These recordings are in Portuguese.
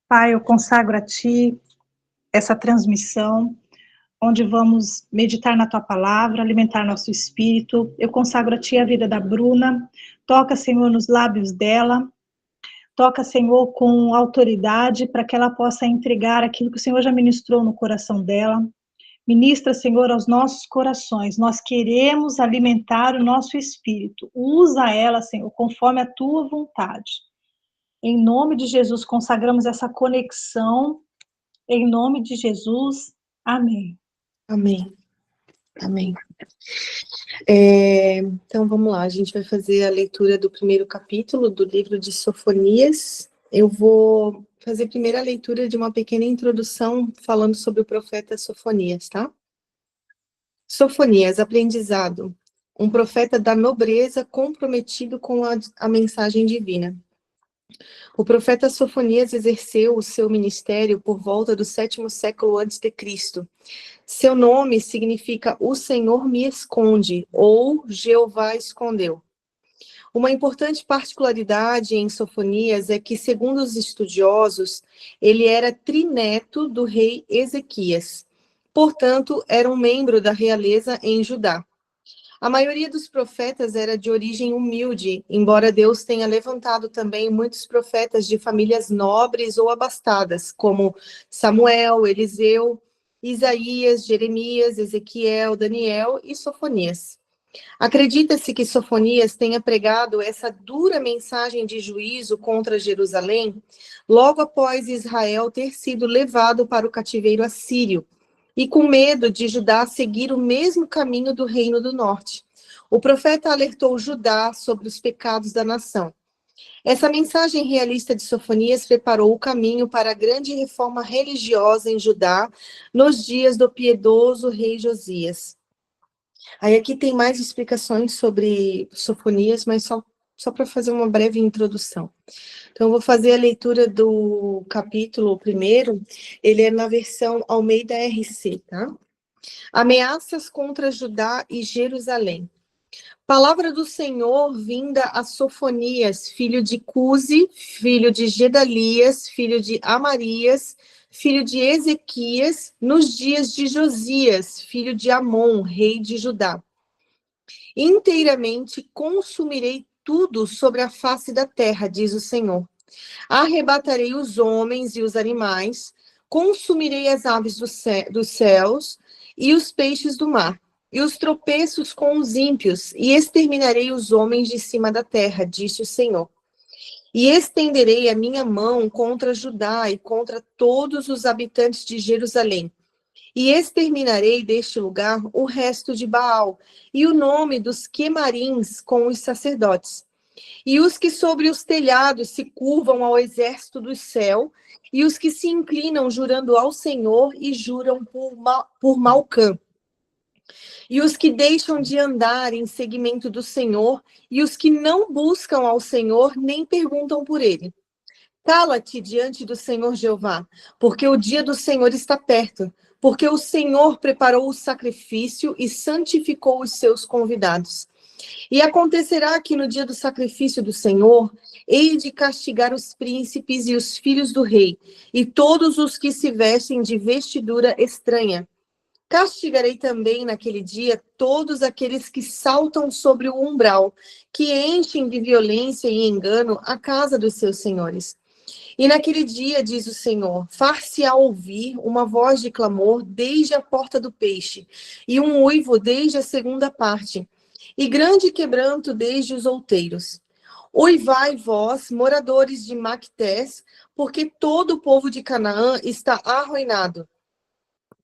Pai, eu consagro a Ti essa transmissão, onde vamos meditar na Tua palavra, alimentar nosso espírito. Eu consagro a Ti a vida da Bruna. Toca, Senhor, nos lábios dela. Toca, Senhor, com autoridade, para que ela possa entregar aquilo que o Senhor já ministrou no coração dela. Ministra, Senhor, aos nossos corações. Nós queremos alimentar o nosso espírito. Usa ela, Senhor, conforme a Tua vontade. Em nome de Jesus, consagramos essa conexão. Em nome de Jesus, amém. Amém. Amém. Então, vamos lá. A gente vai fazer a leitura do primeiro capítulo do livro de Sofonias. Eu vou fazer primeiro a leitura de uma pequena introdução falando sobre o profeta Sofonias, tá? Sofonias, aprendizado. Um profeta da nobreza comprometido com a mensagem divina. O profeta Sofonias exerceu o seu ministério por volta do 7º século a.C. Seu nome significa "O Senhor me esconde" ou "Jeová escondeu". Uma importante particularidade em Sofonias é que, segundo os estudiosos, ele era trineto do rei Ezequias. Portanto, era um membro da realeza em Judá. A maioria dos profetas era de origem humilde, embora Deus tenha levantado também muitos profetas de famílias nobres ou abastadas, como Samuel, Eliseu, Isaías, Jeremias, Ezequiel, Daniel e Sofonias. Acredita-se que Sofonias tenha pregado essa dura mensagem de juízo contra Jerusalém logo após Israel ter sido levado para o cativeiro assírio, e com medo de Judá seguir o mesmo caminho do Reino do Norte. O profeta alertou Judá sobre os pecados da nação. Essa mensagem realista de Sofonias preparou o caminho para a grande reforma religiosa em Judá nos dias do piedoso rei Josias. Aí aqui tem mais explicações sobre Sofonias, mas só para fazer uma breve introdução. Então, eu vou fazer a leitura do capítulo primeiro, ele é na versão Almeida RC, tá? Ameaças contra Judá e Jerusalém. Palavra do Senhor vinda a Sofonias, filho de Cusi, filho de Gedalias, filho de Amarias, filho de Ezequias, nos dias de Josias, filho de Amon, rei de Judá. Inteiramente consumirei tudo sobre a face da terra, diz o Senhor. Arrebatarei os homens e os animais, consumirei as aves dos céus e os peixes do mar, e os tropeços com os ímpios, e exterminarei os homens de cima da terra, disse o Senhor. E estenderei a minha mão contra Judá e contra todos os habitantes de Jerusalém, e exterminarei deste lugar o resto de Baal, e o nome dos quemarins com os sacerdotes. E os que sobre os telhados se curvam ao exército do céu, e os que se inclinam jurando ao Senhor e juram por Malcã. E os que deixam de andar em seguimento do Senhor, e os que não buscam ao Senhor, nem perguntam por ele. Cala-te diante do Senhor Jeová, porque o dia do Senhor está perto, porque o Senhor preparou o sacrifício e santificou os seus convidados. E acontecerá que no dia do sacrifício do Senhor, hei de castigar os príncipes e os filhos do rei, e todos os que se vestem de vestidura estranha. Castigarei também naquele dia todos aqueles que saltam sobre o umbral, que enchem de violência e engano a casa dos seus senhores. E naquele dia, diz o Senhor, far-se-á ouvir uma voz de clamor desde a porta do peixe, e um uivo desde a segunda parte, e grande quebranto desde os outeiros. Uivai vós, moradores de Mactés, porque todo o povo de Canaã está arruinado.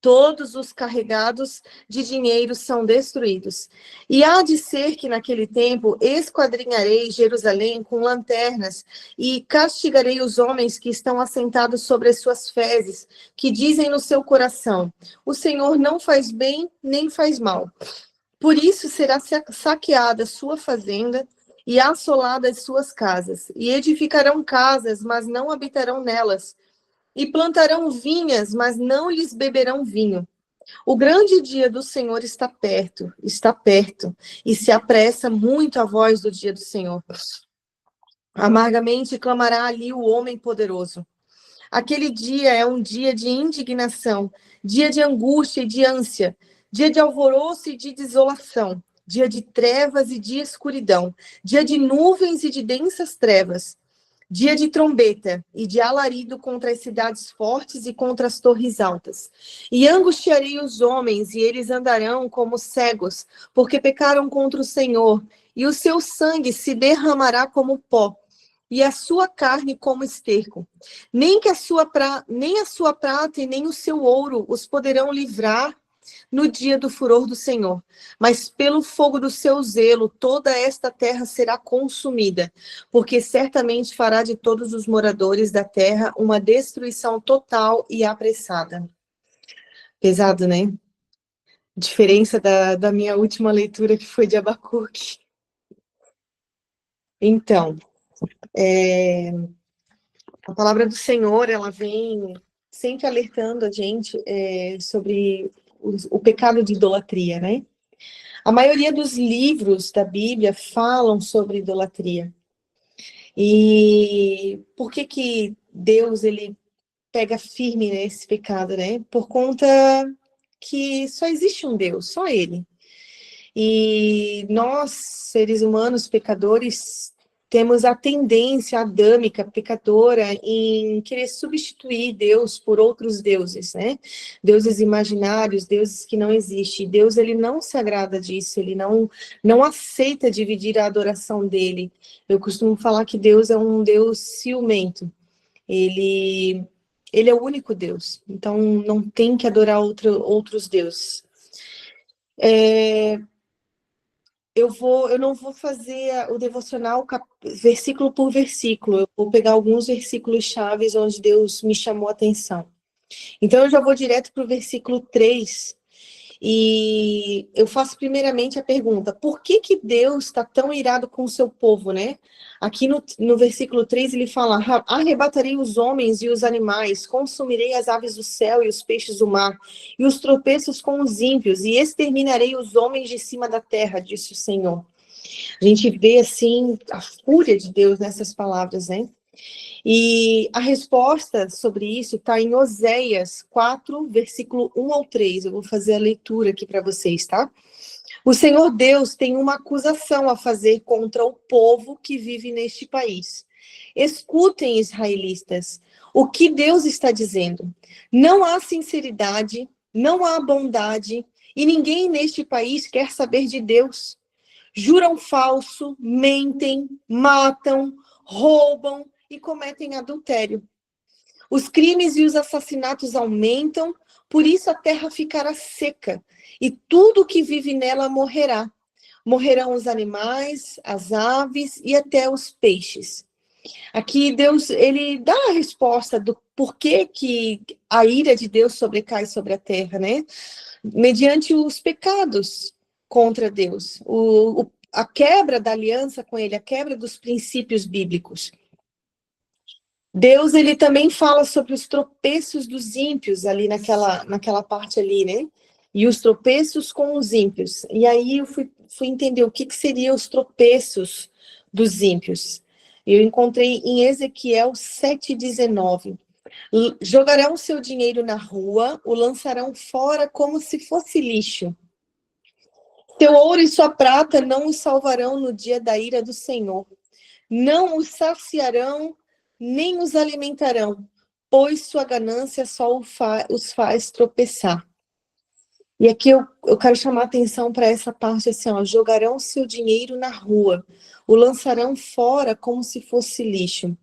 Todos os carregados de dinheiro são destruídos. E há de ser que naquele tempo esquadrinharei Jerusalém com lanternas e castigarei os homens que estão assentados sobre as suas fezes, que dizem no seu coração, o Senhor não faz bem nem faz mal. Por isso será saqueada sua fazenda e assolada as suas casas, e edificarão casas, mas não habitarão nelas, e plantarão vinhas, mas não lhes beberão vinho. O grande dia do Senhor está perto, e se apressa muito a voz do dia do Senhor. Amargamente clamará ali o homem poderoso. Aquele dia é um dia de indignação, dia de angústia e de ânsia, dia de alvoroço e de desolação, dia de trevas e de escuridão, dia de nuvens e de densas trevas, dia de trombeta e de alarido contra as cidades fortes e contra as torres altas. E angustiarei os homens, e eles andarão como cegos, porque pecaram contra o Senhor, e o seu sangue se derramará como pó, e a sua carne como esterco. Nem a sua prata e nem o seu ouro os poderão livrar no dia do furor do Senhor, mas pelo fogo do seu zelo toda esta terra será consumida, porque certamente fará de todos os moradores da terra uma destruição total e apressada. Pesado, né? Diferença da minha última leitura, que foi de Abacuque. Então, a palavra do Senhor, ela vem sempre alertando a gente sobre o pecado de idolatria, né? A maioria dos livros da Bíblia falam sobre idolatria. E por que Deus, ele pega firme nesse pecado, né? Por conta que só existe um Deus, só Ele. E nós, seres humanos, pecadores, temos a tendência adâmica, pecadora, em querer substituir Deus por outros deuses, né? Deuses imaginários, deuses que não existem. Deus, ele não se agrada disso, ele não aceita dividir a adoração dele. Eu costumo falar que Deus é um Deus ciumento. Ele é o único Deus, então não tem que adorar outros deuses. Eu não vou fazer o devocional versículo por versículo, eu vou pegar alguns versículos chaves onde Deus me chamou a atenção. Então eu já vou direto para o versículo 3, e eu faço primeiramente a pergunta: por que Deus está tão irado com o seu povo, né? Aqui no versículo 3 ele fala: arrebatarei os homens e os animais, consumirei as aves do céu e os peixes do mar, e os tropeços com os ímpios, e exterminarei os homens de cima da terra, disse o Senhor. A gente vê, assim, a fúria de Deus nessas palavras, né? E a resposta sobre isso está em Oséias 4, versículo 1 ao 3. Eu vou fazer a leitura aqui para vocês, tá? O Senhor Deus tem uma acusação a fazer contra o povo que vive neste país. Escutem, israelitas, o que Deus está dizendo. Não há sinceridade, não há bondade, e ninguém neste país quer saber de Deus. Juram falso, mentem, matam, roubam e cometem adultério. Os crimes e os assassinatos aumentam, por isso a terra ficará seca, e tudo que vive nela morrerá. Morrerão os animais, as aves e até os peixes. Aqui Deus, ele dá a resposta do porquê que a ira de Deus sobrecai sobre a terra, né? Mediante os pecados contra Deus, a quebra da aliança com ele, a quebra dos princípios bíblicos. Deus, ele também fala sobre os tropeços dos ímpios ali naquela parte ali, né? E os tropeços com os ímpios. E aí eu fui entender o que seriam os tropeços dos ímpios. Eu encontrei em Ezequiel 7,19. Jogarão seu dinheiro na rua, o lançarão fora como se fosse lixo. Teu ouro e sua prata não os salvarão no dia da ira do Senhor. Não os saciarão, nem os alimentarão, pois sua ganância só os faz tropeçar. E aqui eu quero chamar a atenção para essa parte assim, ó: jogarão seu dinheiro na rua, o lançarão fora como se fosse lixo.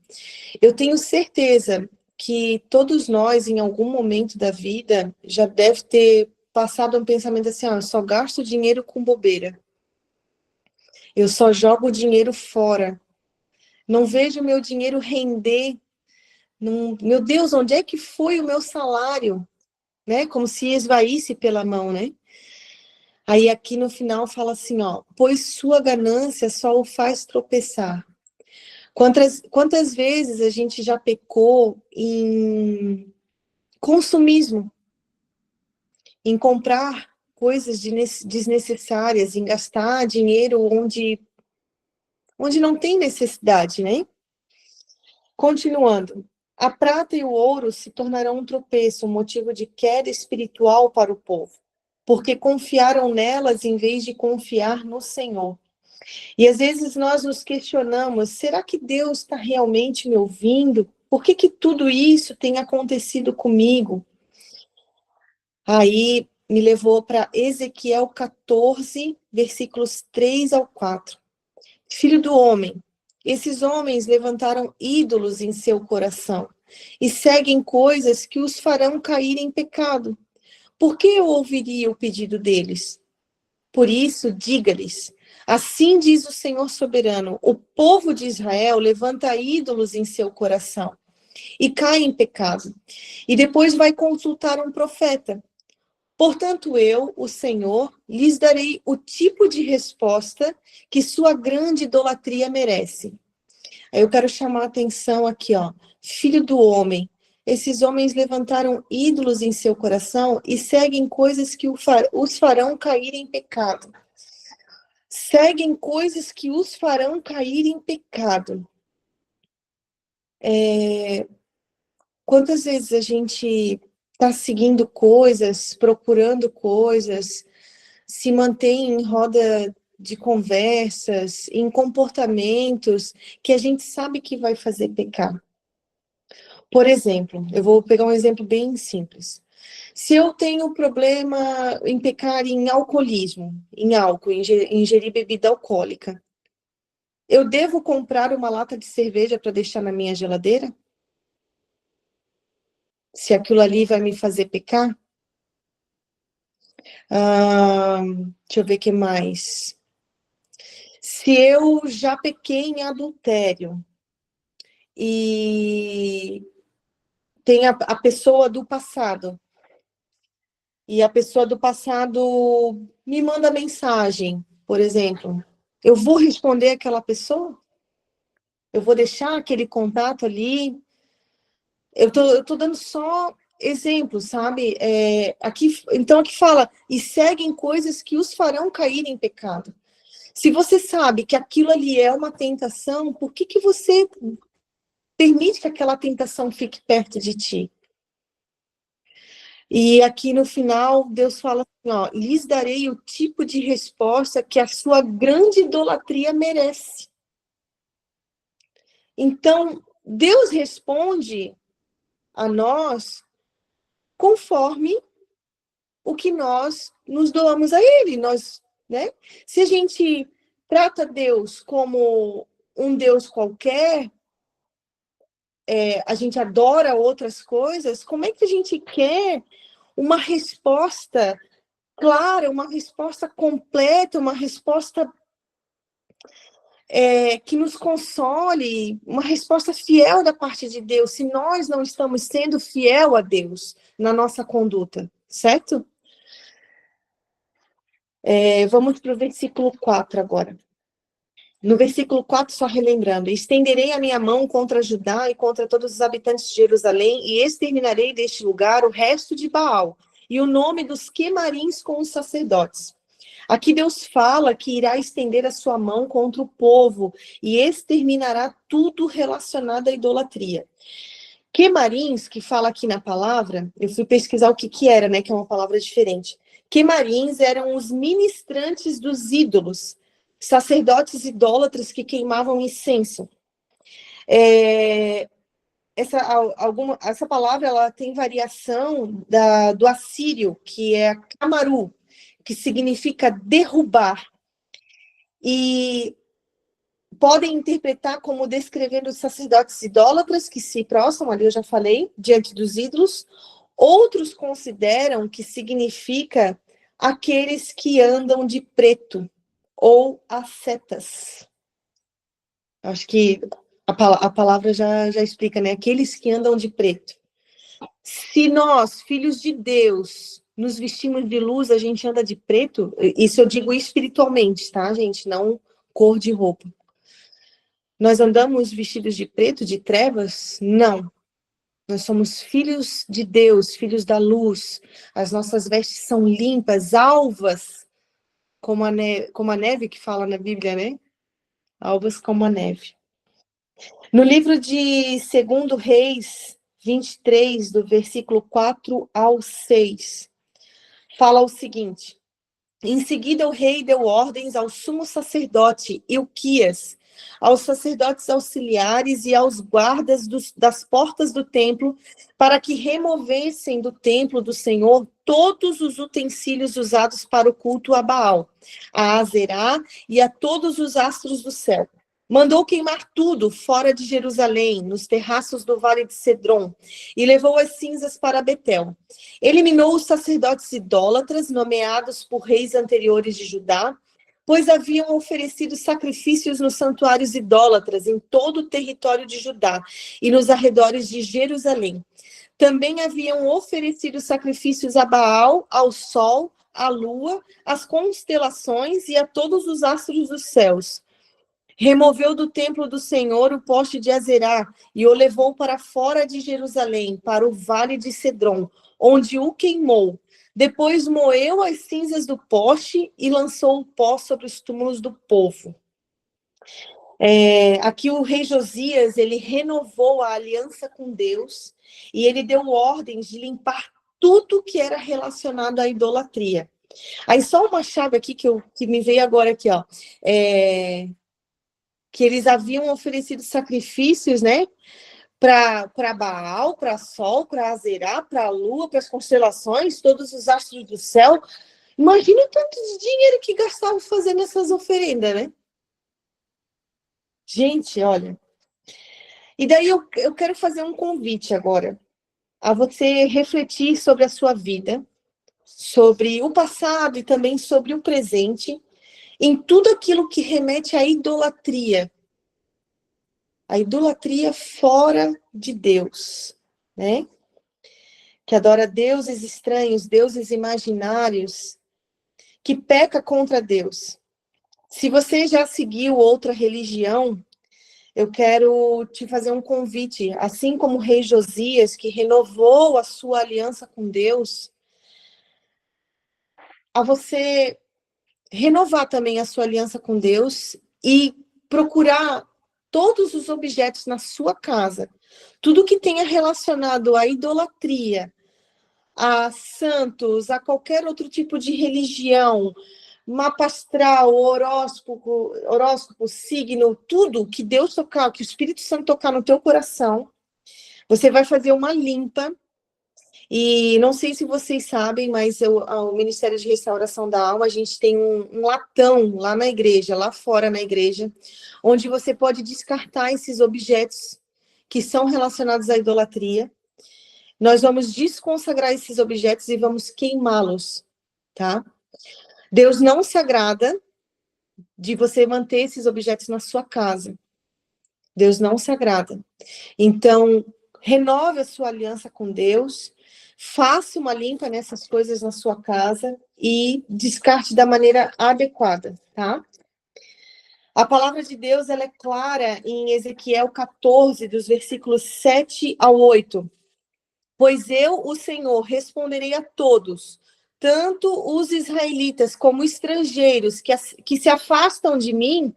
Eu tenho certeza que todos nós, em algum momento da vida, já deve ter passado um pensamento assim: ó, eu só gasto dinheiro com bobeira. Eu só jogo dinheiro fora. Não vejo meu dinheiro render. Não, meu Deus, onde é que foi o meu salário? Né? Como se esvaísse pela mão, né? Aí aqui no final fala assim, ó: pois sua ganância só o faz tropeçar. Quantas vezes a gente já pecou em consumismo, em comprar coisas desnecessárias, em gastar dinheiro onde não tem necessidade, né? Continuando. A prata e o ouro se tornarão um tropeço, um motivo de queda espiritual para o povo, porque confiaram nelas em vez de confiar no Senhor. E às vezes nós nos questionamos, será que Deus está realmente me ouvindo? Por que tudo isso tem acontecido comigo? Aí me levou para Ezequiel 14, versículos 3 ao 4. Filho do homem, esses homens levantaram ídolos em seu coração e seguem coisas que os farão cair em pecado. Por que eu ouviria o pedido deles? Por isso, diga-lhes, assim diz o Senhor soberano, o povo de Israel levanta ídolos em seu coração e cai em pecado. E depois vai consultar um profeta. Portanto, eu, o Senhor, lhes darei o tipo de resposta que sua grande idolatria merece. Aí eu quero chamar a atenção aqui, ó. Filho do homem, esses homens levantaram ídolos em seu coração e seguem coisas que os farão cair em pecado. Seguem coisas que os farão cair em pecado. Quantas vezes a gente está seguindo coisas, procurando coisas, se mantém em roda de conversas, em comportamentos que a gente sabe que vai fazer pecar. Por exemplo, eu vou pegar um exemplo bem simples. Se eu tenho problema em pecar em alcoolismo, em álcool, ingerir bebida alcoólica, eu devo comprar uma lata de cerveja para deixar na minha geladeira? Se aquilo ali vai me fazer pecar? Deixa eu ver o que mais. Se eu já pequei em adultério e tem a pessoa do passado, e a pessoa do passado me manda mensagem, por exemplo, eu vou responder aquela pessoa? Eu vou deixar aquele contato ali? Eu tô dando só exemplos, sabe? Então aqui fala, e seguem coisas que os farão cair em pecado. Se você sabe que aquilo ali é uma tentação, por que você permite que aquela tentação fique perto de ti? E aqui no final, Deus fala assim, ó, lhes darei o tipo de resposta que a sua grande idolatria merece. Então, Deus responde a nós conforme o que nós nos doamos a Ele. Né? Se a gente trata Deus como um Deus qualquer, a gente adora outras coisas, como é que a gente quer uma resposta clara, uma resposta completa, uma resposta que nos console, uma resposta fiel da parte de Deus, se nós não estamos sendo fiel a Deus na nossa conduta, certo? Vamos para o versículo 4 agora. No versículo 4, só relembrando, estenderei a minha mão contra Judá e contra todos os habitantes de Jerusalém e exterminarei deste lugar o resto de Baal e o nome dos quemarins com os sacerdotes. Aqui Deus fala que irá estender a sua mão contra o povo e exterminará tudo relacionado à idolatria. Quemarins, que fala aqui na palavra, eu fui pesquisar o que era, né, que é uma palavra diferente. Quemarins eram os ministrantes dos ídolos, sacerdotes idólatras que queimavam incenso. Essa palavra ela tem variação do assírio, que é camaru, que significa derrubar. E podem interpretar como descrevendo os sacerdotes idólatras que se prostram, ali eu já falei, diante dos ídolos. Outros consideram que significa aqueles que andam de preto, ou ascetas. Acho que a palavra já explica, né? Aqueles que andam de preto. Se nós, filhos de Deus, nos vestimos de luz, a gente anda de preto, isso eu digo espiritualmente, tá, gente? Não cor de roupa. Nós andamos vestidos de preto, de trevas? Não. Nós somos filhos de Deus, filhos da luz. As nossas vestes são limpas, alvas, como a neve que fala na Bíblia, né? Alvas como a neve. No livro de 2 Reis 23, do versículo 4 ao 6, fala o seguinte: em seguida o rei deu ordens ao sumo sacerdote Ilquias, aos sacerdotes auxiliares e aos guardas das portas do templo, para que removessem do templo do Senhor todos os utensílios usados para o culto a Baal, a Azerá e a todos os astros do céu. Mandou queimar tudo fora de Jerusalém, nos terraços do vale de Cedron, e levou as cinzas para Betel. Eliminou os sacerdotes idólatras, nomeados por reis anteriores de Judá, pois haviam oferecido sacrifícios nos santuários idólatras em todo o território de Judá e nos arredores de Jerusalém. Também haviam oferecido sacrifícios a Baal, ao sol, à lua, às constelações e a todos os astros dos céus. Removeu do templo do Senhor o poste de Azerá e o levou para fora de Jerusalém, para o vale de Cedron, onde o queimou. Depois moeu as cinzas do poste e lançou o pó sobre os túmulos do povo. Aqui o rei Josias, ele renovou a aliança com Deus e ele deu ordens de limpar tudo que era relacionado à idolatria. Aí só uma chave aqui que me veio agora aqui, ó. Que eles haviam oferecido sacrifícios, né? Para Baal, para Sol, para Azerá, para a Lua, para as constelações, todos os astros do céu. Imagina o tanto de dinheiro que gastavam fazendo essas oferendas, né? Gente, olha. E daí eu quero fazer um convite agora a você refletir sobre a sua vida, sobre o passado e também sobre o presente, em tudo aquilo que remete à idolatria. A idolatria fora de Deus, né? Que adora deuses estranhos, deuses imaginários, que peca contra Deus. Se você já seguiu outra religião, eu quero te fazer um convite, assim como o rei Josias, que renovou a sua aliança com Deus, a você renovar também a sua aliança com Deus e procurar todos os objetos na sua casa, tudo que tenha relacionado à idolatria, a santos, a qualquer outro tipo de religião, mapa astral, horóscopo, signo, tudo que Deus tocar, que o Espírito Santo tocar no teu coração, você vai fazer uma limpa. E não sei se vocês sabem, mas o Ministério de Restauração da Alma, a gente tem um latão lá na igreja, lá fora na igreja, onde você pode descartar esses objetos que são relacionados à idolatria. Nós vamos desconsagrar esses objetos e vamos queimá-los, tá? Deus não se agrada de você manter esses objetos na sua casa. Deus não se agrada. Então, renove a sua aliança com Deus, faça uma limpa nessas coisas na sua casa e descarte da maneira adequada, tá? A palavra de Deus, ela é clara em Ezequiel 14, dos versículos 7 ao 8. Pois eu, o Senhor, responderei a todos, tanto os israelitas como estrangeiros que se afastam de mim,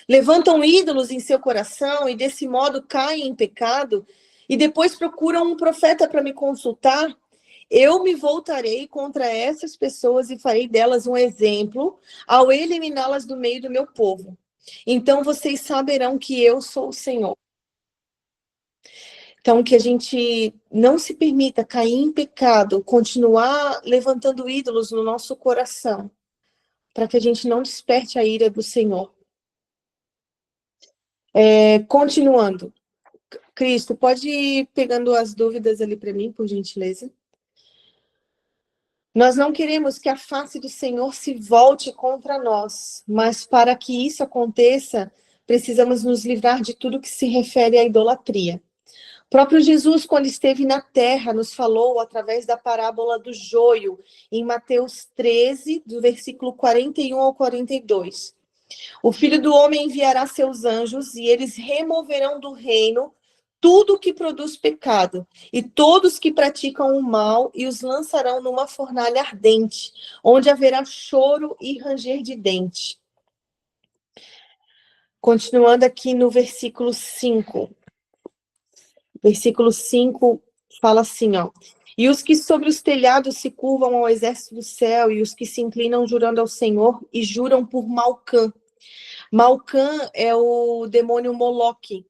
levantam ídolos em seu coração e desse modo caem em pecado, e depois procuram um profeta para me consultar, eu me voltarei contra essas pessoas e farei delas um exemplo ao eliminá-las do meio do meu povo. Então vocês saberão que eu sou o Senhor. Então, que a gente não se permita cair em pecado, continuar levantando ídolos no nosso coração, para que a gente não desperte a ira do Senhor. Continuando. Cristo, pode ir pegando as dúvidas ali para mim, por gentileza? Nós não queremos que a face do Senhor se volte contra nós, mas para que isso aconteça, precisamos nos livrar de tudo que se refere à idolatria. O próprio Jesus, quando esteve na terra, nos falou através da parábola do joio, em Mateus 13, do versículo 41 ao 42. O Filho do Homem enviará seus anjos e eles removerão do reino tudo que produz pecado e todos que praticam o mal e os lançarão numa fornalha ardente, onde haverá choro e ranger de dente. Continuando aqui no versículo 5. Versículo 5 fala assim, ó. E os que sobre os telhados se curvam ao exército do céu, e os que se inclinam jurando ao Senhor, e juram por Malcã. Malcã é o demônio Moloque.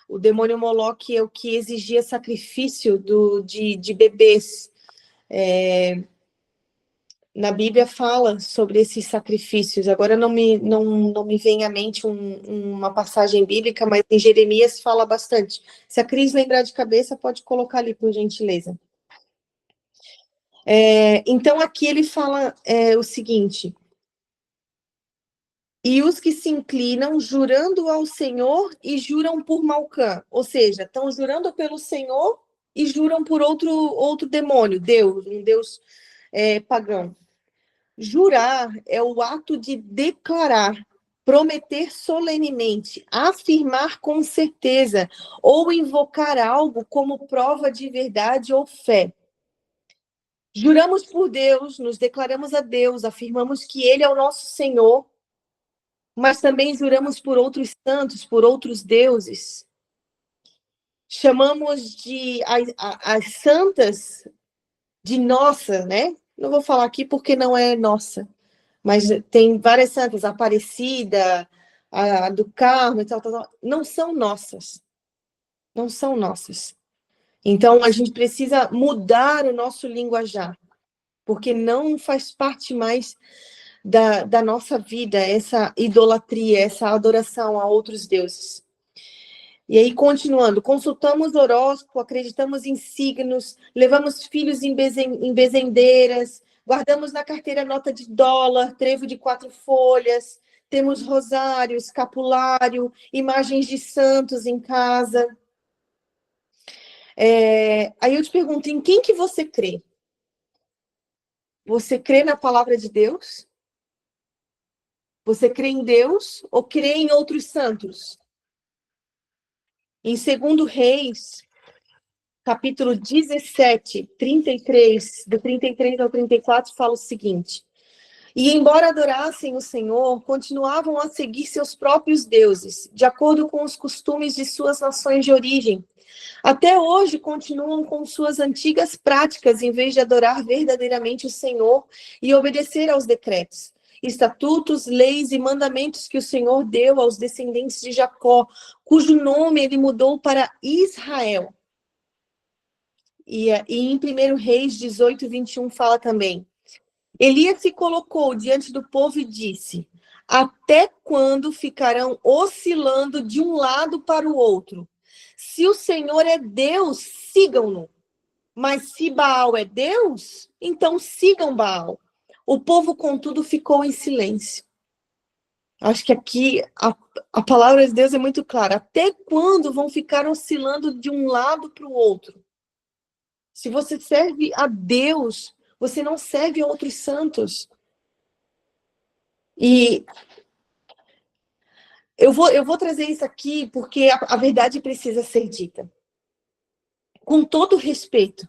O demônio Moloque é o que exigia sacrifício de bebês. Na Bíblia fala sobre esses sacrifícios. Agora não me vem à mente uma passagem bíblica, mas em Jeremias fala bastante. Se a Cris lembrar de cabeça, pode colocar ali, por gentileza. Então, aqui ele fala o seguinte: e os que se inclinam, jurando ao Senhor e juram por Malcã. Ou seja, estão jurando pelo Senhor e juram por outro demônio, Deus, um Deus pagão. Jurar é o ato de declarar, prometer solenemente, afirmar com certeza ou invocar algo como prova de verdade ou fé. Juramos por Deus, nos declaramos a Deus, afirmamos que Ele é o nosso Senhor, mas também juramos por outros santos, por outros deuses. Chamamos as santas de nossa, né? Não vou falar aqui porque não é nossa, mas tem várias santas, Aparecida, a do Carmo, tal. Não são nossas. Não são nossas. Então, a gente precisa mudar o nosso linguajar, porque não faz parte mais da nossa vida, essa idolatria, essa adoração a outros deuses. E aí, continuando, consultamos horóscopo, acreditamos em signos, levamos filhos em benzendeiras, guardamos na carteira nota de dólar, trevo de 4 folhas, temos rosário, escapulário, imagens de santos em casa. Aí eu te pergunto, em quem que você crê? Você crê na palavra de Deus? Você crê em Deus ou crê em outros santos? Em 2 Reis, capítulo 17, 33, do 33 ao 34, fala o seguinte: e embora adorassem o Senhor, continuavam a seguir seus próprios deuses, de acordo com os costumes de suas nações de origem. Até hoje continuam com suas antigas práticas, em vez de adorar verdadeiramente o Senhor e obedecer aos decretos, estatutos, leis e mandamentos que o Senhor deu aos descendentes de Jacó, cujo nome ele mudou para Israel. E em 1 Reis 18, 21 fala também: Elias se colocou diante do povo e disse: até quando ficarão oscilando de um lado para o outro? Se o Senhor é Deus, sigam-no. Mas se Baal é Deus, então sigam Baal. O povo, contudo, ficou em silêncio. Acho que aqui a palavra de Deus é muito clara. Até quando vão ficar oscilando de um lado para o outro? Se você serve a Deus, você não serve a outros santos. E eu vou trazer isso aqui porque a verdade precisa ser dita. Com todo respeito.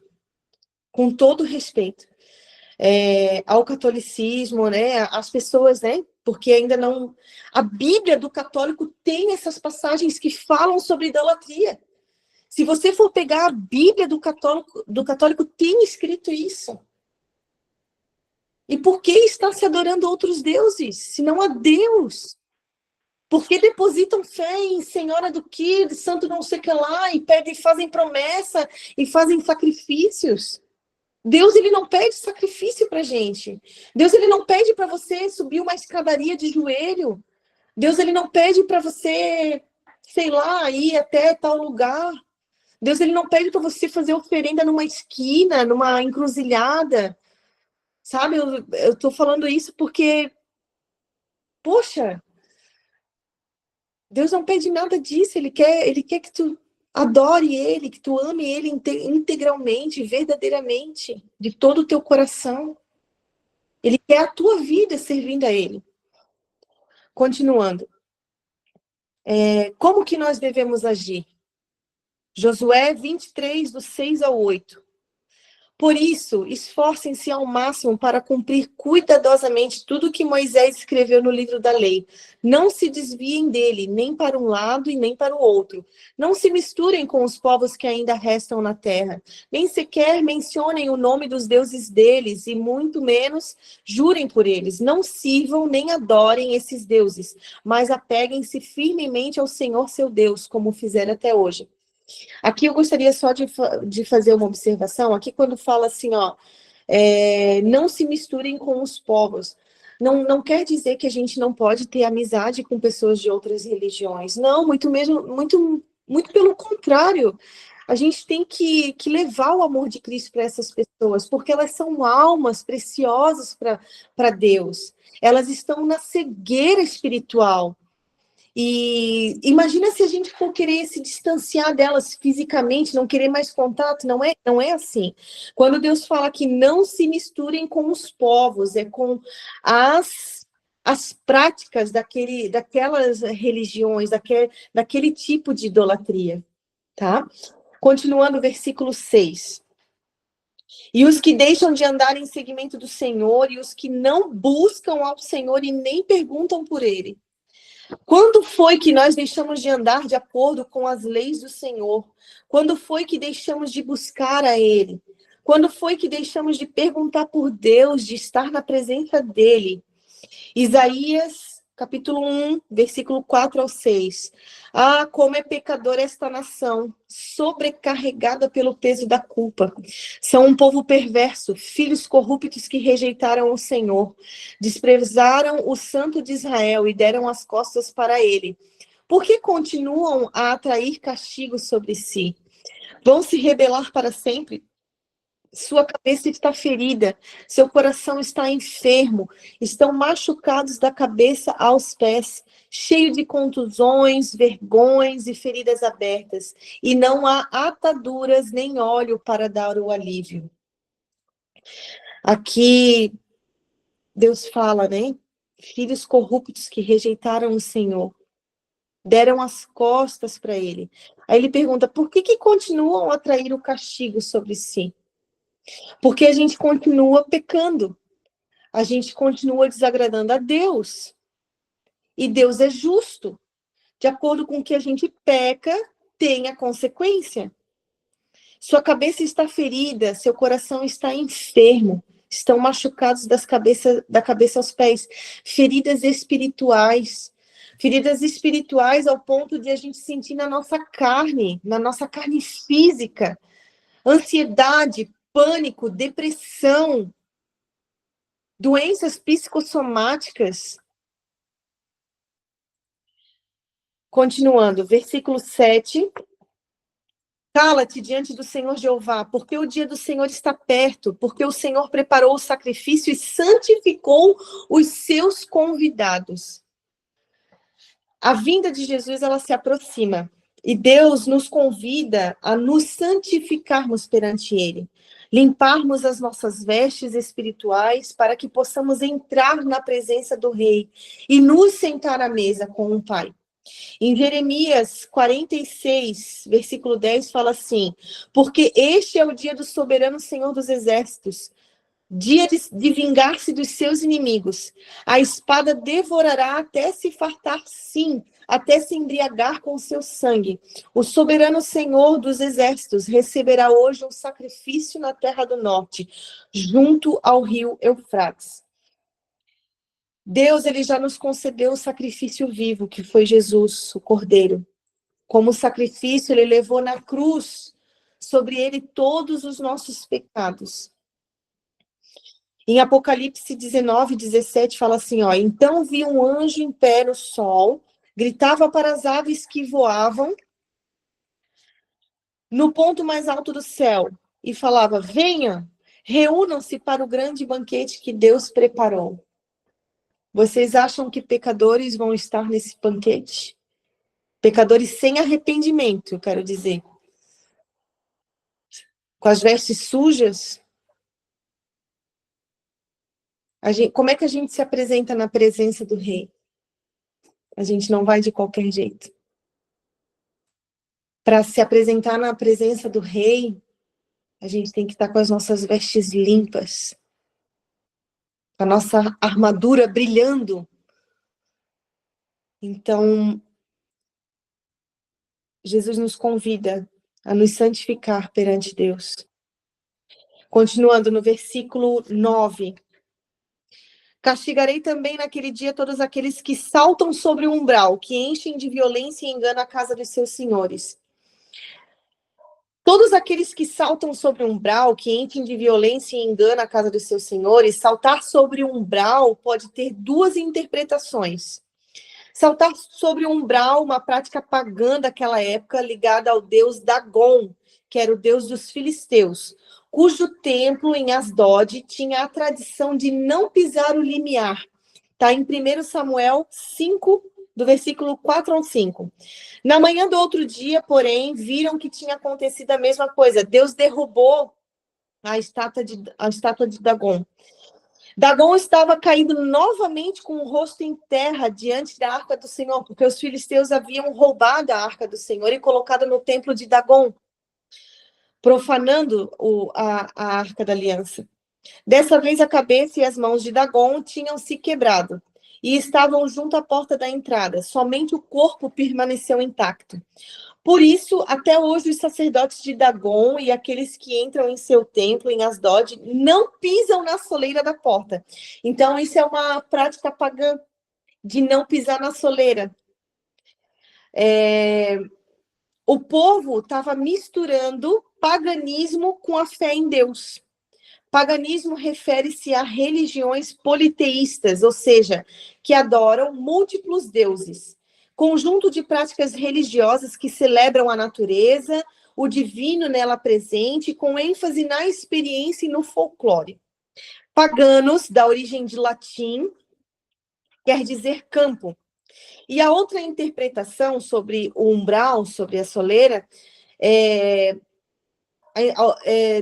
Com todo respeito. Ao catolicismo, né? As pessoas, né? Porque ainda não... A Bíblia do católico tem essas passagens que falam sobre idolatria. Se você for pegar a Bíblia do católico tem escrito isso. E por que está se adorando outros deuses, se não a Deus? Por que depositam fé em Senhora do que, santo não sei o que lá, e pedem, fazem promessa, e fazem sacrifícios? Deus, ele não pede sacrifício para gente. Deus, ele não pede para você subir uma escadaria de joelho. Deus, ele não pede para você, sei lá, ir até tal lugar. Deus, ele não pede para você fazer oferenda numa esquina, numa encruzilhada. Sabe, eu tô falando isso porque, poxa, Deus não pede nada disso. Ele quer que tu adore Ele, que tu ame Ele integralmente, verdadeiramente, de todo o teu coração. Ele quer a tua vida servindo a Ele. Continuando. Como que nós devemos agir? Josué 23, do 6 ao 8. Por isso, esforcem-se ao máximo para cumprir cuidadosamente tudo o que Moisés escreveu no livro da lei. Não se desviem dele, nem para um lado e nem para o outro. Não se misturem com os povos que ainda restam na terra. Nem sequer mencionem o nome dos deuses deles, e muito menos jurem por eles. Não sirvam nem adorem esses deuses, mas apeguem-se firmemente ao Senhor seu Deus, como fizeram até hoje. Aqui eu gostaria só de fazer uma observação. Aqui quando fala assim, ó, não se misturem com os povos. Não quer dizer que a gente não pode ter amizade com pessoas de outras religiões. Não, muito pelo contrário. A gente tem que levar o amor de Cristo para essas pessoas, porque elas são almas preciosas para Deus. Elas estão na cegueira espiritual. E imagina se a gente for querer se distanciar delas fisicamente, não querer mais contato, não é assim. Quando Deus fala que não se misturem com os povos, é com as práticas daquelas religiões, daquele tipo de idolatria, tá? Continuando o versículo 6. E os que deixam de andar em seguimento do Senhor, e os que não buscam ao Senhor e nem perguntam por ele. Quando foi que nós deixamos de andar de acordo com as leis do Senhor? Quando foi que deixamos de buscar a Ele? Quando foi que deixamos de perguntar por Deus, de estar na presença dEle? Isaías, capítulo 1, versículo 4 ao 6. Ah, como é pecadora esta nação, sobrecarregada pelo peso da culpa. São um povo perverso, filhos corruptos que rejeitaram o Senhor, desprezaram o Santo de Israel e deram as costas para ele. Por que continuam a atrair castigo sobre si? Vão se rebelar para sempre? Sua cabeça está ferida, seu coração está enfermo, estão machucados da cabeça aos pés, cheio de contusões, vergões e feridas abertas, e não há ataduras nem óleo para dar o alívio. Aqui Deus fala, né? Filhos corruptos que rejeitaram o Senhor, deram as costas para ele. Aí ele pergunta, por que continuam a trair o castigo sobre si? Porque a gente continua pecando, a gente continua desagradando a Deus. E Deus é justo. De acordo com o que a gente peca, tem a consequência. Sua cabeça está ferida, seu coração está enfermo, estão machucados da cabeça aos pés, feridas espirituais. Feridas espirituais ao ponto de a gente sentir na nossa carne física, ansiedade, pânico, depressão, doenças psicossomáticas. Continuando, versículo 7. Cala-te diante do Senhor Jeová, porque o dia do Senhor está perto, porque o Senhor preparou o sacrifício e santificou os seus convidados. A vinda de Jesus, ela se aproxima, e Deus nos convida a nos santificarmos perante Ele, limparmos as nossas vestes espirituais para que possamos entrar na presença do Rei e nos sentar à mesa com o Pai. Em Jeremias 46, versículo 10, fala assim, porque este é o dia do soberano Senhor dos Exércitos, dia de vingar-se dos seus inimigos. A espada devorará até se fartar, sim, até se embriagar com seu sangue. O soberano Senhor dos Exércitos receberá hoje um sacrifício na terra do norte, junto ao rio Eufrates. Deus, ele já nos concedeu o sacrifício vivo, que foi Jesus, o Cordeiro. Como sacrifício, ele levou na cruz sobre ele todos os nossos pecados. Em Apocalipse 19, 17, fala assim, ó, então vi um anjo em pé no sol, gritava para as aves que voavam no ponto mais alto do céu, e falava, venham, reúnam-se para o grande banquete que Deus preparou. Vocês acham que pecadores vão estar nesse banquete? Pecadores sem arrependimento, eu quero dizer. Com as vestes sujas? Como é que a gente se apresenta na presença do Rei? A gente não vai de qualquer jeito. Para se apresentar na presença do Rei, a gente tem que estar com as nossas vestes limpas, a nossa armadura brilhando. Então, Jesus nos convida a nos santificar perante Deus. Continuando no versículo 9. Castigarei também naquele dia todos aqueles que saltam sobre o umbral, que enchem de violência e engano a casa dos seus senhores. Todos aqueles que saltam sobre o umbral, que enchem de violência e engano a casa dos seus senhores, saltar sobre o umbral pode ter duas interpretações. Saltar sobre o umbral, uma prática pagã daquela época ligada ao deus Dagon, que era o deus dos filisteus, cujo templo em Asdod tinha a tradição de não pisar o limiar. Está em 1 Samuel 5, do versículo 4 ao 5. Na manhã do outro dia, porém, viram que tinha acontecido a mesma coisa. Deus derrubou a estátua de Dagon. Dagon estava caído novamente com o rosto em terra diante da arca do Senhor, porque os filisteus haviam roubado a arca do Senhor e colocado no templo de Dagon, profanando a arca da aliança. Dessa vez, a cabeça e as mãos de Dagon tinham se quebrado e estavam junto à porta da entrada. Somente o corpo permaneceu intacto. Por isso, até hoje, os sacerdotes de Dagon e aqueles que entram em seu templo, em Asdod, não pisam na soleira da porta. Então, isso é uma prática pagã, de não pisar na soleira. O povo estava misturando paganismo com a fé em Deus. Paganismo refere-se a religiões politeístas, ou seja, que adoram múltiplos deuses. Conjunto de práticas religiosas que celebram a natureza, o divino nela presente, com ênfase na experiência e no folclore. Paganos, da origem de latim, quer dizer campo. E a outra interpretação sobre o umbral, sobre a soleira,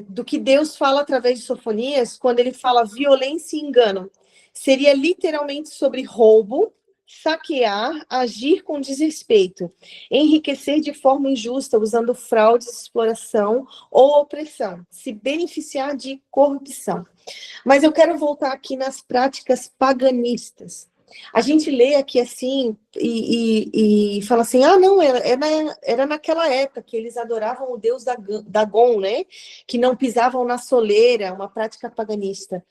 do que Deus fala através de Sofonias, quando ele fala violência e engano. Seria literalmente sobre roubo, saquear, agir com desrespeito, enriquecer de forma injusta, usando fraudes, exploração ou opressão, se beneficiar de corrupção. Mas eu quero voltar aqui nas práticas paganistas. A gente lê aqui assim e fala assim, não, era naquela época que eles adoravam o deus Dagon, né? Que não pisavam na soleira, uma prática paganista.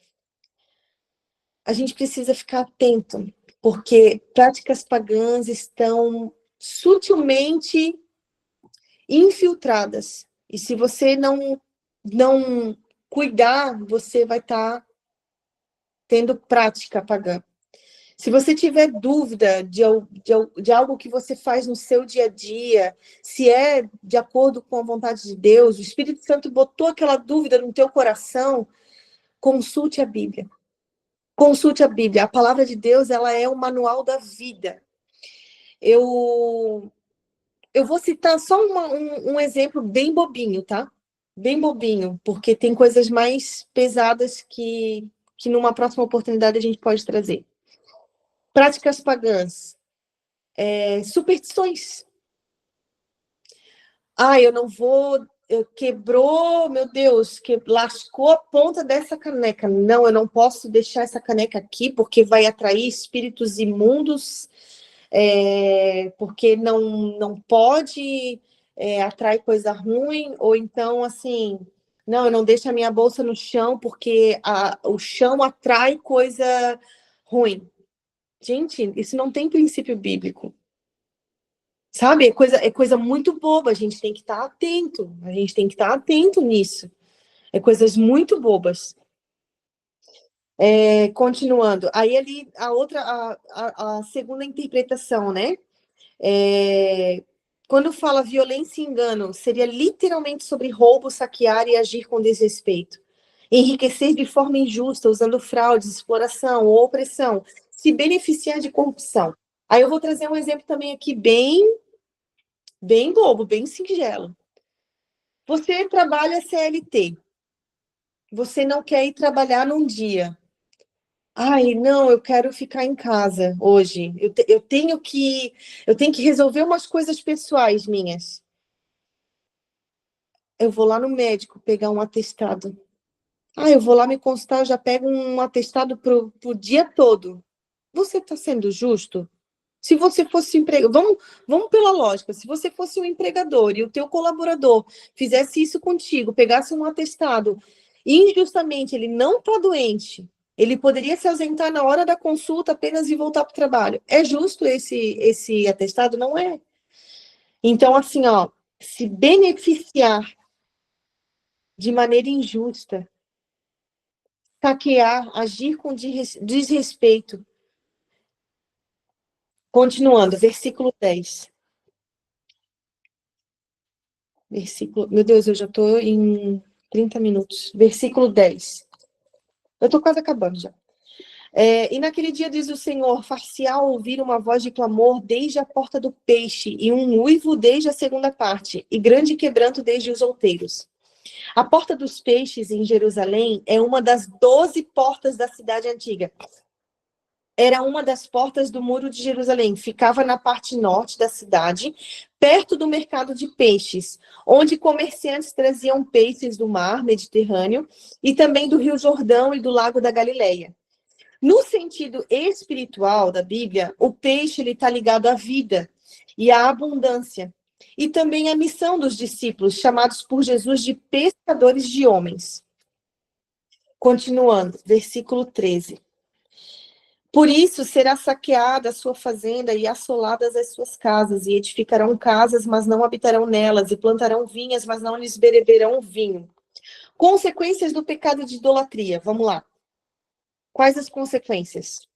A gente precisa ficar atento, porque práticas pagãs estão sutilmente infiltradas. E se você não cuidar, você vai estar tendo prática pagã. Se você tiver dúvida de algo que você faz no seu dia a dia, se é de acordo com a vontade de Deus, o Espírito Santo botou aquela dúvida no teu coração, consulte a Bíblia. Consulte a Bíblia. A palavra de Deus, ela é o manual da vida. Eu vou citar só um exemplo bem bobinho, tá? Bem bobinho, porque tem coisas mais pesadas que numa próxima oportunidade a gente pode trazer. Práticas pagãs, superstições. Eu não vou, quebrou, meu Deus, lascou a ponta dessa caneca. Não, eu não posso deixar essa caneca aqui, porque vai atrair espíritos imundos, porque não pode atrair coisa ruim, ou então, assim, não, eu não deixo a minha bolsa no chão, porque o chão atrai coisa ruim. Gente, isso não tem princípio bíblico. Sabe? É coisa muito boba. A gente tem que estar atento. A gente tem que estar atento nisso. É coisas muito bobas. Continuando. Aí ali, a segunda interpretação, né? Quando fala violência e engano, seria literalmente sobre roubo, saquear e agir com desrespeito. Enriquecer de forma injusta, usando fraudes, exploração ou opressão. Se beneficiar de corrupção. Aí eu vou trazer um exemplo também aqui bem bobo, bem singelo. Você trabalha CLT. Você não quer ir trabalhar num dia. Não, eu quero ficar em casa hoje. Eu tenho que resolver umas coisas pessoais minhas. eu vou lá no médico pegar um atestado. Eu vou lá me consultar, eu já pego um atestado pro dia todo. Você está sendo justo? Se você fosse empregador, vamos pela lógica, se você fosse um empregador e o teu colaborador fizesse isso contigo, pegasse um atestado, e injustamente ele não está doente, ele poderia se ausentar na hora da consulta apenas e voltar para o trabalho. É justo esse atestado? Não é. Então, assim, se beneficiar de maneira injusta, saquear, agir com desrespeito. Continuando, versículo 10. Meu Deus, eu já estou em 30 minutos. Versículo 10. Eu estou quase acabando já. E naquele dia, diz o Senhor, far-se-á ouvir uma voz de clamor desde a porta do peixe, e um uivo desde a segunda parte, e grande quebranto desde os outeiros. A porta dos peixes em Jerusalém é uma das 12 portas da cidade antiga. Era uma das portas do muro de Jerusalém. Ficava na parte norte da cidade, perto do mercado de peixes, onde comerciantes traziam peixes do mar Mediterrâneo e também do Rio Jordão e do Lago da Galileia. No sentido espiritual da Bíblia, o peixe está ligado à vida e à abundância, e também à missão dos discípulos, chamados por Jesus de pescadores de homens. Continuando, versículo 13. Por isso será saqueada a sua fazenda e assoladas as suas casas, e edificarão casas, mas não habitarão nelas, e plantarão vinhas, mas não lhes beberão vinho. Consequências do pecado de idolatria. Vamos lá. Quais as consequências?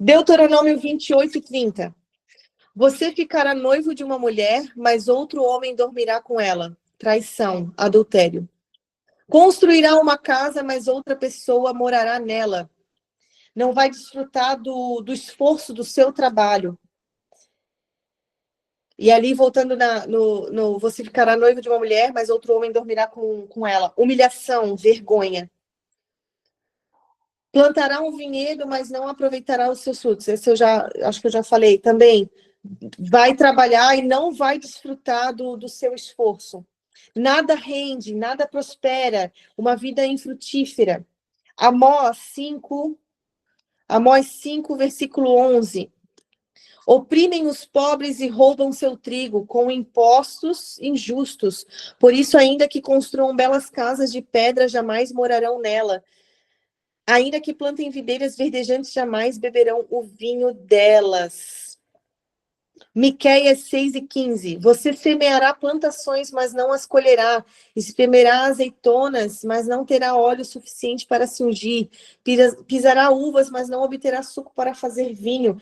Deuteronômio 28:30. Você ficará noivo de uma mulher, mas outro homem dormirá com ela. Traição, adultério. Construirá uma casa, mas outra pessoa morará nela. Não vai desfrutar do esforço do seu trabalho. E ali, voltando você ficará noivo de uma mulher, mas outro homem dormirá com ela. Humilhação, vergonha. Plantará um vinhedo, mas não aproveitará os seus frutos. Esse acho que eu já falei também. Vai trabalhar e não vai desfrutar do seu esforço. Nada rende, nada prospera. Uma vida infrutífera. Amós 5, versículo 11. Oprimem os pobres e roubam seu trigo com impostos injustos. Por isso, ainda que construam belas casas de pedra, jamais morarão nela. Ainda que plantem videiras verdejantes, jamais beberão o vinho delas. Miqueias 6:15. Você semeará plantações, mas não as colherá. Espremerá azeitonas, mas não terá óleo suficiente para se ungir. Pisará uvas, mas não obterá suco para fazer vinho.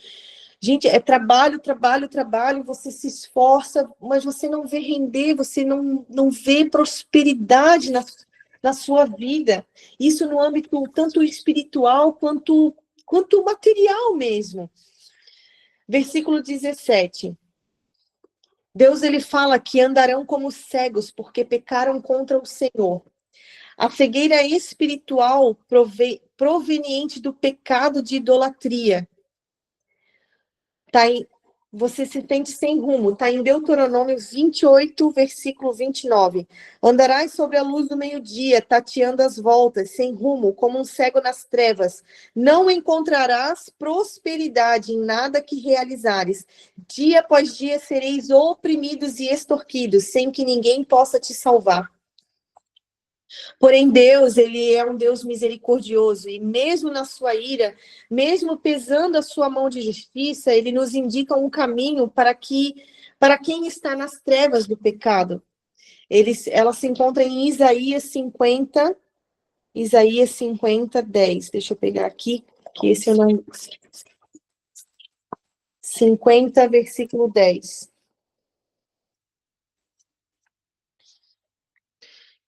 Gente, é trabalho, trabalho, trabalho, você se esforça, mas você não vê render, você não vê prosperidade na sua vida. Isso no âmbito tanto espiritual quanto material mesmo. Versículo 17. Deus, ele fala que andarão como cegos, porque pecaram contra o Senhor. A cegueira espiritual proveniente do pecado de idolatria. Você se sente sem rumo. Está em Deuteronômio 28, versículo 29. Andarás sobre a luz do meio-dia, tateando as voltas, sem rumo, como um cego nas trevas. Não encontrarás prosperidade em nada que realizares. Dia após dia sereis oprimidos e extorquidos, sem que ninguém possa te salvar. Porém, Deus, ele é um Deus misericordioso, e mesmo na sua ira, mesmo pesando a sua mão de justiça, ele nos indica um caminho para quem está nas trevas do pecado. Ela se encontra em Isaías 50, 10. Deixa eu pegar aqui, que esse eu não... 50, versículo 10.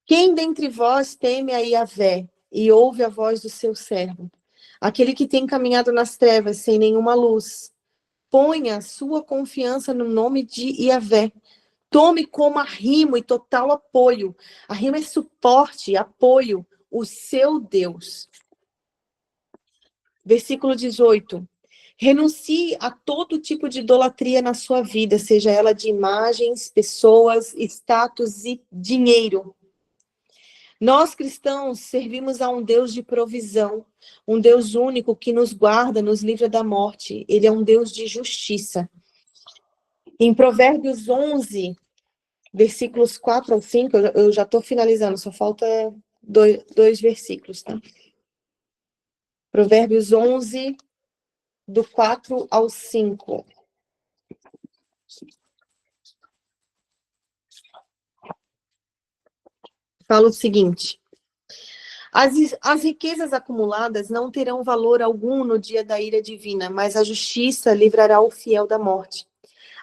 Quem dentre vós teme a Yahvé e ouve a voz do seu servo? Aquele que tem caminhado nas trevas sem nenhuma luz. Ponha sua confiança no nome de Yahvé. Tome como arrimo e total apoio. Arrimo é suporte, apoio, o seu Deus. Versículo 18. Renuncie a todo tipo de idolatria na sua vida, seja ela de imagens, pessoas, status e dinheiro. Nós cristãos servimos a um Deus de provisão, um Deus único que nos guarda, nos livra da morte. Ele é um Deus de justiça. Em Provérbios 11, versículos 4 ao 5, eu já estou finalizando, só falta dois versículos, tá? Provérbios 11, do 4 ao 5. Fala o seguinte: as riquezas acumuladas não terão valor algum no dia da ira divina, mas a justiça livrará o fiel da morte.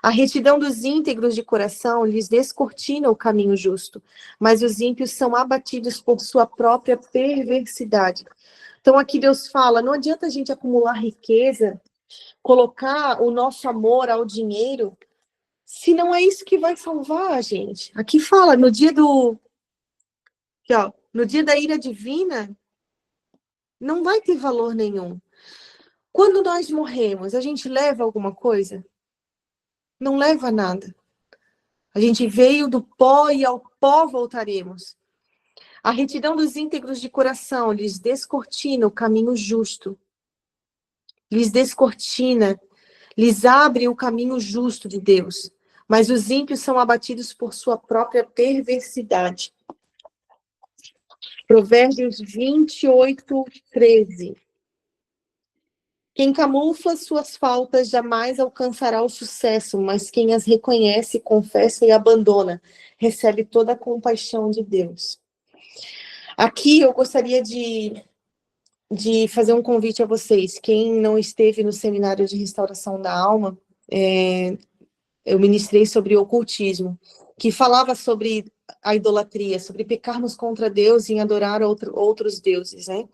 A retidão dos íntegros de coração lhes descortina o caminho justo, mas os ímpios são abatidos por sua própria perversidade. Então aqui Deus fala, não adianta a gente acumular riqueza, colocar o nosso amor ao dinheiro, se não é isso que vai salvar a gente. Aqui fala, no dia no dia da ira divina, não vai ter valor nenhum. Quando nós morremos, a gente leva alguma coisa? Não leva nada. A gente veio do pó e ao pó voltaremos. A retidão dos íntegros de coração lhes descortina o caminho justo. Lhes descortina, lhes abre o caminho justo de Deus. Mas os ímpios são abatidos por sua própria perversidade. Provérbios 28, 13. Quem camufla suas faltas jamais alcançará o sucesso, mas quem as reconhece, confessa e abandona, recebe toda a compaixão de Deus. Aqui eu gostaria de fazer um convite a vocês. Quem não esteve no seminário de restauração da alma, eu ministrei sobre ocultismo, que falava sobre a idolatria, sobre pecarmos contra Deus em adorar outros deuses, né?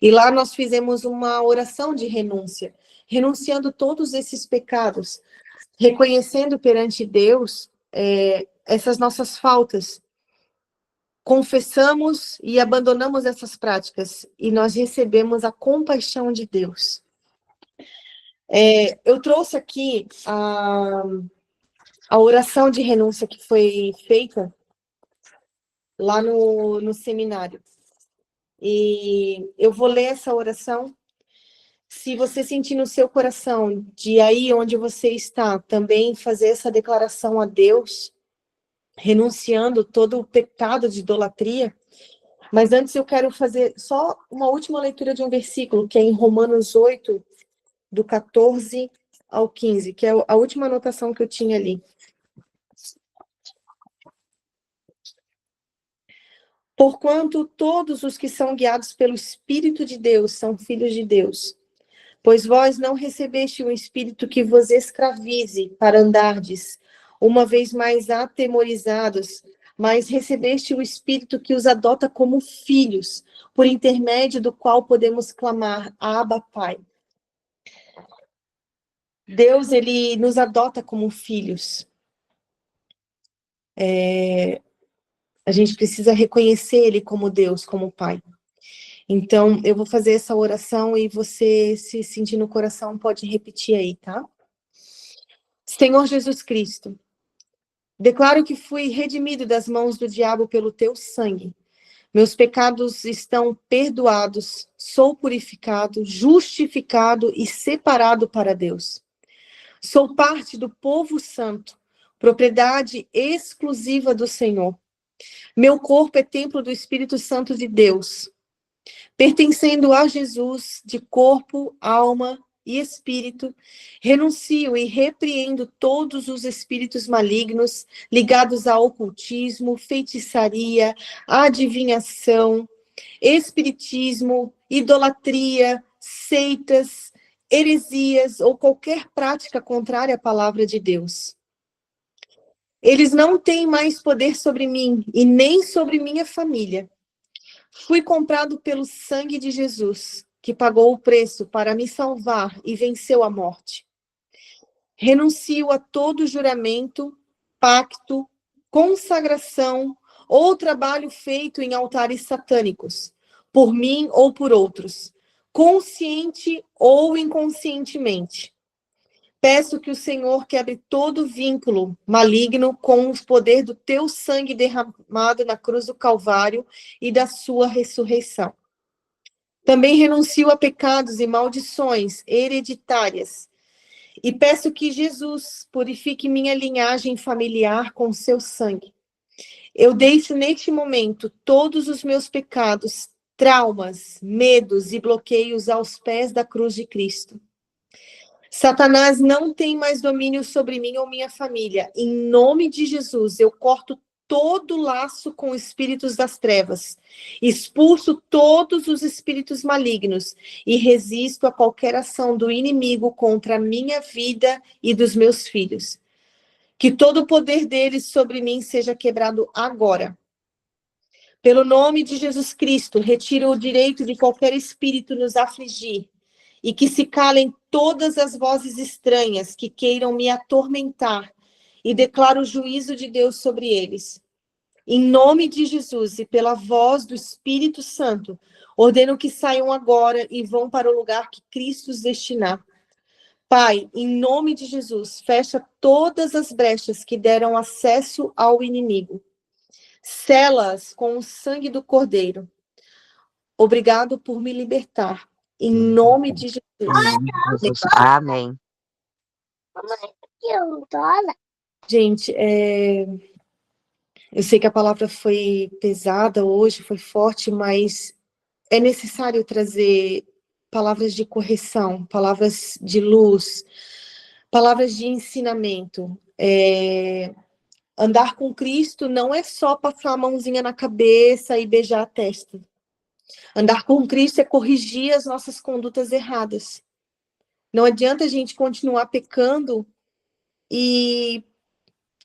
E lá nós fizemos uma oração de renúncia, renunciando todos esses pecados, reconhecendo perante Deus essas nossas faltas. Confessamos e abandonamos essas práticas, e nós recebemos a compaixão de Deus. Eu trouxe aqui a oração de renúncia que foi feita lá no seminário. E eu vou ler essa oração. Se você sentir no seu coração, de aí onde você está, também fazer essa declaração a Deus, renunciando todo o pecado de idolatria. Mas antes eu quero fazer só uma última leitura de um versículo, que é em Romanos 8, do 14 ao 15, que é a última anotação que eu tinha ali. Porquanto todos os que são guiados pelo Espírito de Deus são filhos de Deus. Pois vós não recebeste um espírito que vos escravize para andardes, uma vez mais atemorizados, mas recebeste o espírito que os adota como filhos, por intermédio do qual podemos clamar, Abba, Pai. Deus, ele nos adota como filhos. A gente precisa reconhecer ele como Deus, como Pai. Então, eu vou fazer essa oração e você, se sentir no coração, pode repetir aí, tá? Senhor Jesus Cristo, declaro que fui redimido das mãos do diabo pelo teu sangue. Meus pecados estão perdoados, sou purificado, justificado e separado para Deus. Sou parte do povo santo, propriedade exclusiva do Senhor. Meu corpo é templo do Espírito Santo de Deus. Pertencendo a Jesus de corpo, alma e espírito, renuncio e repreendo todos os espíritos malignos ligados ao ocultismo, feitiçaria, adivinhação, espiritismo, idolatria, seitas, heresias ou qualquer prática contrária à palavra de Deus. Eles não têm mais poder sobre mim e nem sobre minha família. Fui comprado pelo sangue de Jesus, que pagou o preço para me salvar e venceu a morte. Renuncio a todo juramento, pacto, consagração ou trabalho feito em altares satânicos, por mim ou por outros, consciente ou inconscientemente. Peço que o Senhor quebre todo vínculo maligno com o poder do teu sangue derramado na cruz do Calvário e da sua ressurreição. Também renuncio a pecados e maldições hereditárias e peço que Jesus purifique minha linhagem familiar com seu sangue. Eu deixo neste momento todos os meus pecados, traumas, medos e bloqueios aos pés da cruz de Cristo. Satanás não tem mais domínio sobre mim ou minha família. Em nome de Jesus, eu corto todo laço com espíritos das trevas, expulso todos os espíritos malignos e resisto a qualquer ação do inimigo contra a minha vida e dos meus filhos. Que todo o poder deles sobre mim seja quebrado agora. Pelo nome de Jesus Cristo, retiro o direito de qualquer espírito nos afligir e que se calem todas as vozes estranhas que queiram me atormentar e declaro o juízo de Deus sobre eles. Em nome de Jesus e pela voz do Espírito Santo, ordeno que saiam agora e vão para o lugar que Cristo os destinar. Pai, em nome de Jesus, fecha todas as brechas que deram acesso ao inimigo. Sela-as com o sangue do Cordeiro. Obrigado por me libertar. Em nome de Jesus. Amém. Gente, eu sei que a palavra foi pesada hoje, foi forte, mas é necessário trazer palavras de correção, palavras de luz, palavras de ensinamento. Andar com Cristo não é só passar a mãozinha na cabeça e beijar a testa. Andar com Cristo é corrigir as nossas condutas erradas. Não adianta a gente continuar pecando e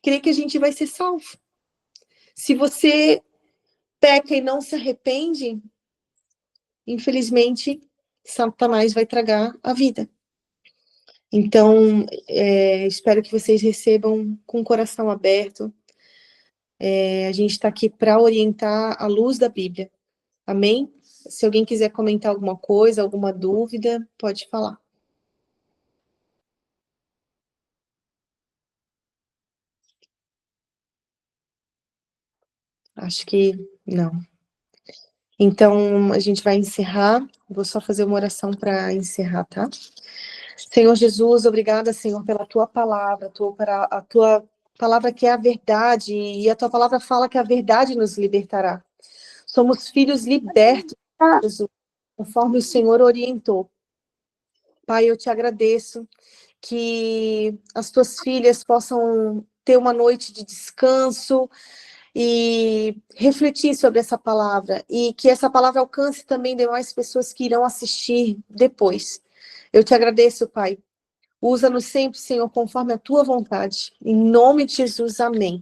crer que a gente vai ser salvo. Se você peca e não se arrepende, infelizmente, Satanás vai tragar a vida. Então, espero que vocês recebam com o coração aberto. A gente está aqui para orientar à luz da Bíblia. Amém? Se alguém quiser comentar alguma coisa, alguma dúvida, pode falar. Acho que não. Então, a gente vai encerrar. Vou só fazer uma oração para encerrar, tá? Senhor Jesus, obrigada, Senhor, pela tua palavra, a tua palavra que é a verdade, e a tua palavra fala que a verdade nos libertará. Somos filhos libertos, Jesus, conforme o Senhor orientou. Pai, eu te agradeço que as tuas filhas possam ter uma noite de descanso e refletir sobre essa palavra, e que essa palavra alcance também demais pessoas que irão assistir depois. Eu te agradeço, Pai. Usa-nos sempre, Senhor, conforme a tua vontade. Em nome de Jesus, amém.